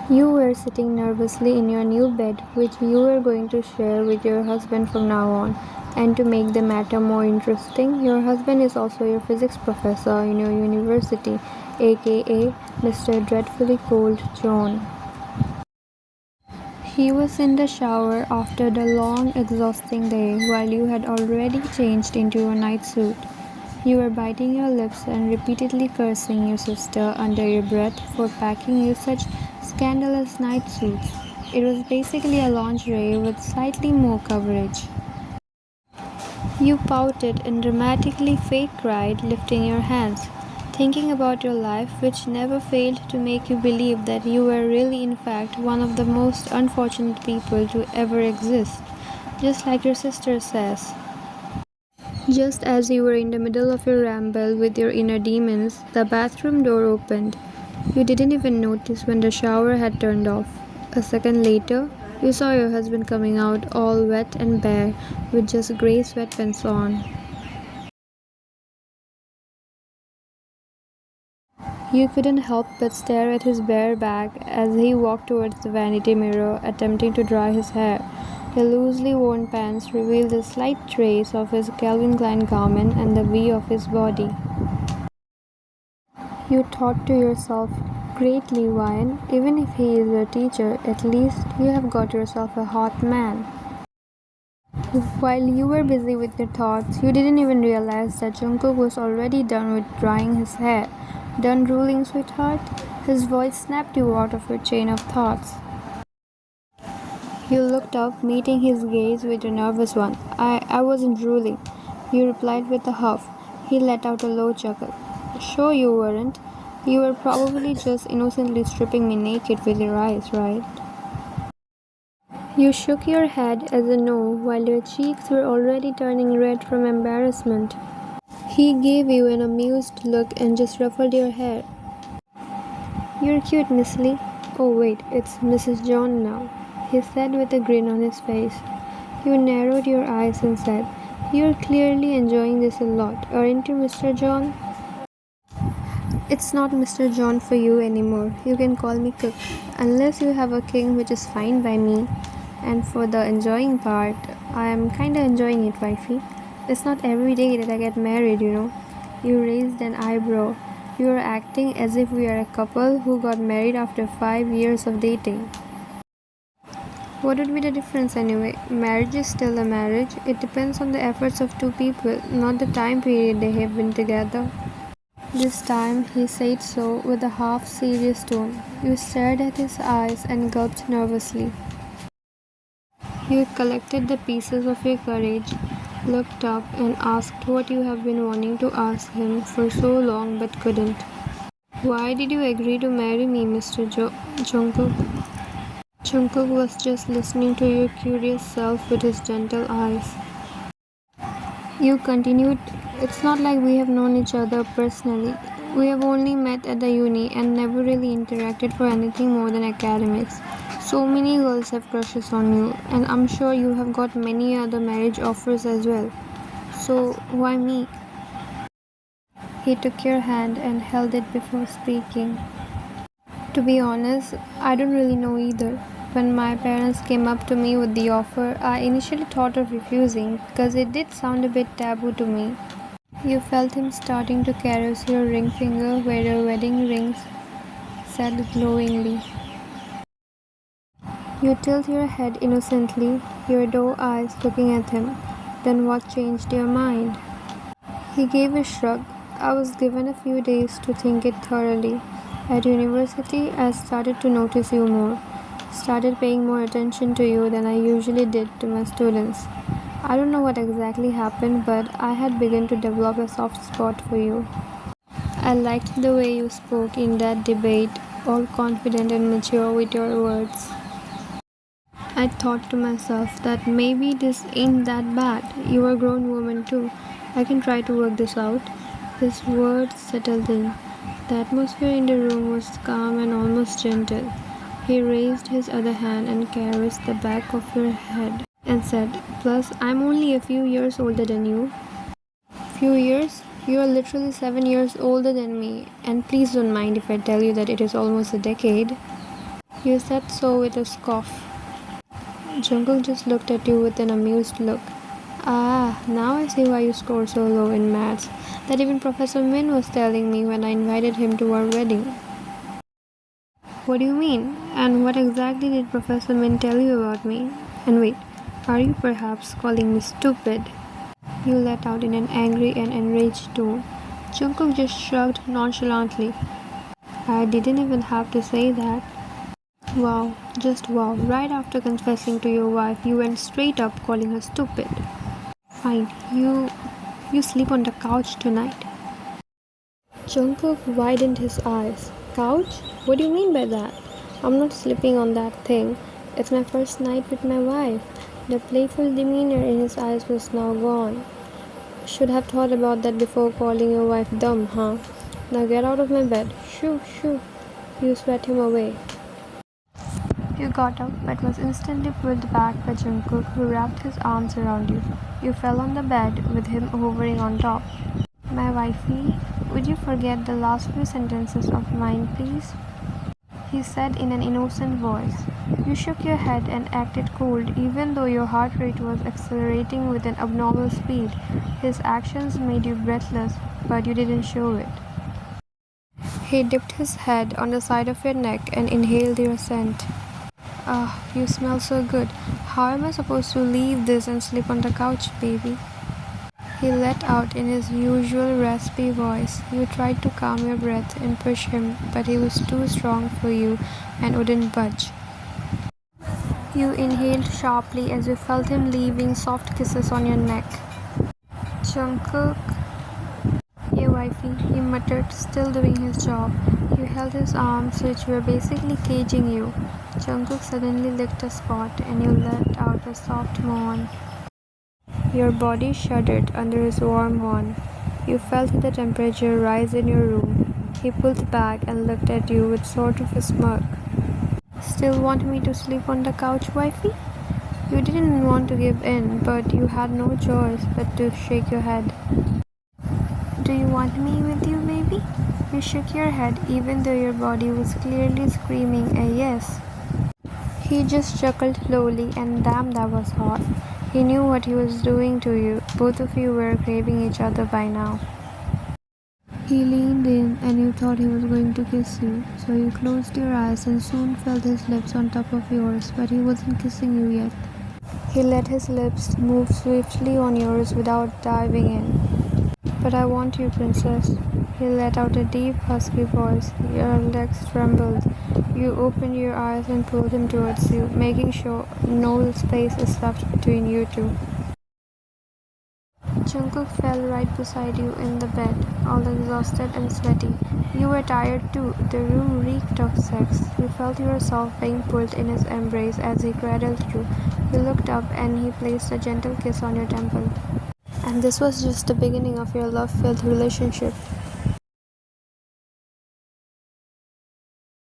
You were sitting nervously in your new bed, which you were going to share with your husband from now on. And to make the matter more interesting, your husband is also your physics professor in your university, aka Mr. Dreadfully Cold John. He was in the shower after the long, exhausting day while you had already changed into your night suit. You were biting your lips and repeatedly cursing your sister under your breath for packing you such scandalous night suits. It was basically a lingerie with slightly more coverage. You pouted and dramatically fake cried, lifting your hands, thinking about your life, which never failed to make you believe that you were really, in fact, one of the most unfortunate people to ever exist, just like your sister says. Just as you were in the middle of your ramble with your inner demons, the bathroom door opened. You didn't even notice when the shower had turned off. A second later, you saw your husband coming out all wet and bare, with just grey sweatpants on. You couldn't help but stare at his bare back as he walked towards the vanity mirror, attempting to dry his hair. The loosely worn pants revealed a slight trace of his Calvin Klein garment and the V of his body. You thought to yourself, "Great Levian, even if he is your teacher, at least you have got yourself a hot man." While you were busy with your thoughts, you didn't even realize that Jungkook was already done with drying his hair. "Done drooling, sweetheart?" His voice snapped you out of your chain of thoughts. You looked up, meeting his gaze with a nervous one. I wasn't drooling," you replied with a huff. He let out a low chuckle. "Sure you weren't. You were probably just innocently stripping me naked with your eyes, right?" You shook your head as a no, while your cheeks were already turning red from embarrassment. He gave you an amused look and just ruffled your hair. "You're cute, Miss Lee." "Oh wait, it's Mrs. John now," he said with a grin on his face. You narrowed your eyes and said, "You're clearly enjoying this a lot, aren't you, Mr. John?" "It's not Mr. John for you anymore. You can call me Cook, unless you have a king, which is fine by me. And for the enjoying part, I'm kinda enjoying it, wifey. It's not every day that I get married, you know." You raised an eyebrow. You are acting as if we are a couple who got married after 5 years of dating. What would be the difference anyway? Marriage is still a marriage. It depends on the efforts of two people, not the time period they have been together. This time he said so with a half-serious tone. You stared at his eyes and gulped nervously. You collected the pieces of your courage, looked up and asked what you have been wanting to ask him for so long but couldn't. "Why did you agree to marry me, Mr. Jungkook?" Jungkook was just listening to your curious self with his gentle eyes. You continued, "It's not like we have known each other personally. We have only met at the uni and never really interacted for anything more than academics. So many girls have crushes on you, and I'm sure you have got many other marriage offers as well. So why me?" He took your hand and held it before speaking. "To be honest, I don't really know either. When my parents came up to me with the offer, I initially thought of refusing because it did sound a bit taboo to me." You felt him starting to caress your ring finger where your wedding rings said glowingly. You tilt your head innocently, your doe eyes looking at him. "Then what changed your mind?" He gave a shrug. "I was given a few days to think it thoroughly. At university, I started to notice you more. Started paying more attention to you than I usually did to my students. I don't know what exactly happened, but I had begun to develop a soft spot for you. I liked the way you spoke in that debate, all confident and mature with your words. I thought to myself that maybe this ain't that bad. You're a grown woman too. I can try to work this out." His words settled in. The atmosphere in the room was calm and almost gentle. He raised his other hand and caressed the back of your head and said, "Plus, I'm only a few years older than you." "Few years? You are literally 7 years older than me, and please don't mind if I tell you that it is almost a decade." You said so with a scoff. Jungkook just looked at you with an amused look. Ah, now I see why you scored so low in maths. That even Professor Min was telling me when I invited him to our wedding. What do you mean? And what exactly did Professor Min tell you about me? And wait, are you perhaps calling me stupid? You let out in an angry and enraged tone. Jungkook just shrugged nonchalantly. I didn't even have to say that. Wow, just wow. Right after confessing to your wife, you went straight up calling her stupid. Fine, you sleep on the couch tonight. Jungkook widened his eyes. Couch? What do you mean by that? I'm not sleeping on that thing. It's my first night with my wife. The playful demeanor in his eyes was now gone. Should have thought about that before calling your wife dumb, huh? Now get out of my bed. Shoo, shoo. You sweat him away. You got up, but was instantly pulled back by Jungkook, who wrapped his arms around you. You fell on the bed, with him hovering on top. My wifey, would you forget the last few sentences of mine, please? He said in an innocent voice. You shook your head and acted cold, even though your heart rate was accelerating with an abnormal speed. His actions made you breathless, but you didn't show it. He dipped his head on the side of your neck and inhaled your scent. Ah, you smell so good. How am I supposed to leave this and sleep on the couch, baby? He let out in his usual raspy voice. You tried to calm your breath and push him, but he was too strong for you and wouldn't budge. You inhaled sharply as you felt him leaving soft kisses on your neck. Jungkook, yeah, wifey, he muttered, still doing his job. You held his arms, which were basically caging you. Jungkook suddenly licked a spot, and you let out a soft moan. Your body shuddered under his warm one. You felt the temperature rise in your room. He pulled back and looked at you with sort of a smirk. Still want me to sleep on the couch, wifey? You didn't want to give in, but you had no choice but to shake your head. Do you want me with you, baby? You shook your head even though your body was clearly screaming a yes. He just chuckled slowly, and damn, that was hot. He knew what he was doing to you. Both of you were craving each other by now. He leaned in and you thought he was going to kiss you, so you closed your eyes and soon felt his lips on top of yours, but he wasn't kissing you yet. He let his lips move swiftly on yours without diving in. But I want you, princess. He let out a deep, husky voice. Your legs trembled. You opened your eyes and pulled him towards you, making sure no space is left between you two. Jungkook fell right beside you in the bed, all exhausted and sweaty. You were tired too. The room reeked of sex. You felt yourself being pulled in his embrace as he cradled you. You looked up and he placed a gentle kiss on your temple. And this was just the beginning of your love-filled relationship.